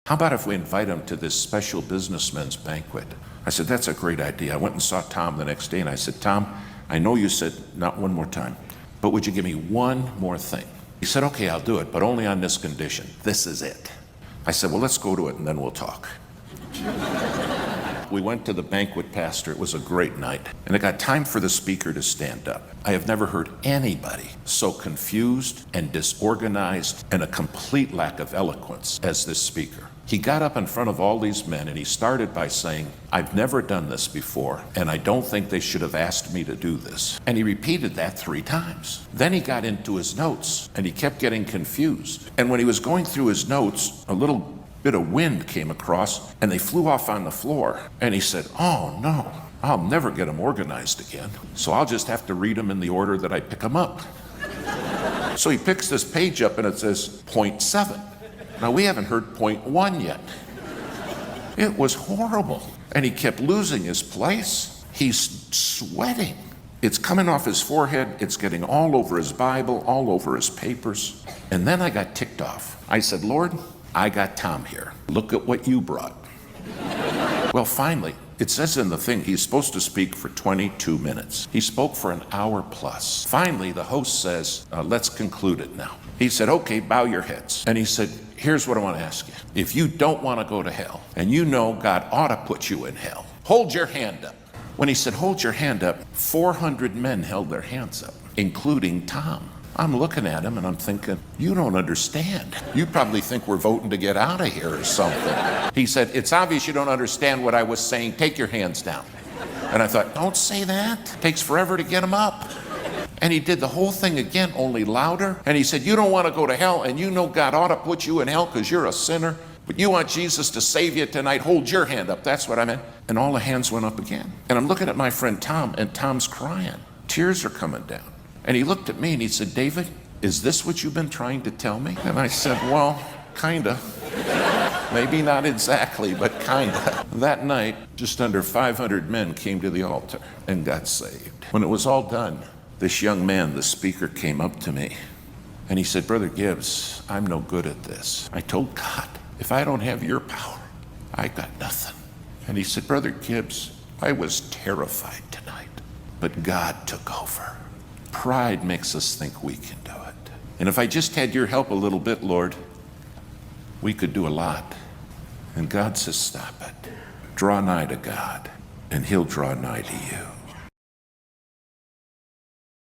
How about if we invite him to this special businessmen's banquet? I said, that's a great idea. I went and saw Tom the next day and I said, Tom, I know you said not one more time, but would you give me one more thing? He said, okay, I'll do it, but only on this condition. This is it. I said, well, let's go to it and then we'll talk. We went to the banquet, Pastor. It was a great night. And it got time for the speaker to stand up. I have never heard anybody so confused and disorganized and a complete lack of eloquence as this speaker. He got up in front of all these men and he started by saying, I've never done this before, and I don't think they should have asked me to do this. And he repeated that 3 times. Then he got into his notes and he kept getting confused. And when he was going through his notes, a little bit of wind came across and they flew off on the floor. And he said, oh no, I'll never get them organized again. So I'll just have to read them in the order that I pick them up. So he picks this page up and it says point 7. Now we haven't heard point 1 yet. It was horrible. And he kept losing his place. He's sweating. It's coming off his forehead. It's getting all over his Bible, all over his papers. And then I got ticked off. I said, Lord, I got Tom here. Look at what you brought. Well, finally, it says in the thing, he's supposed to speak for 22 minutes. He spoke for an hour plus. Finally, the host says, let's conclude it now. He said, okay, bow your heads. And he said, here's what I want to ask you. If you don't want to go to hell, and you know God ought to put you in hell, hold your hand up. When he said, hold your hand up, 400 men held their hands up, including Tom. I'm looking at him and I'm thinking, you don't understand. You probably think we're voting to get out of here or something. He said, it's obvious you don't understand what I was saying. Take your hands down. And I thought, don't say that. It takes forever to get them up. And he did the whole thing again, only louder. And he said, you don't want to go to hell, and you know God ought to put you in hell because you're a sinner, but you want Jesus to save you tonight. Hold your hand up. That's what I meant. And all the hands went up again. And I'm looking at my friend Tom, and Tom's crying. Tears are coming down. And he looked at me and he said, David, is this what you've been trying to tell me? And I said, well, kinda. Maybe not exactly, but kinda. That night, just under 500 men came to the altar and got saved. When it was all done, this young man, the speaker, came up to me and he said, Brother Gibbs, I'm no good at this. I told God, if I don't have your power, I got nothing. And he said, Brother Gibbs, I was terrified tonight, but God took over. Pride makes us think we can do it. And if I just had your help a little bit, Lord, we could do a lot. And God says, stop it. Draw nigh to God, and he'll draw nigh to you.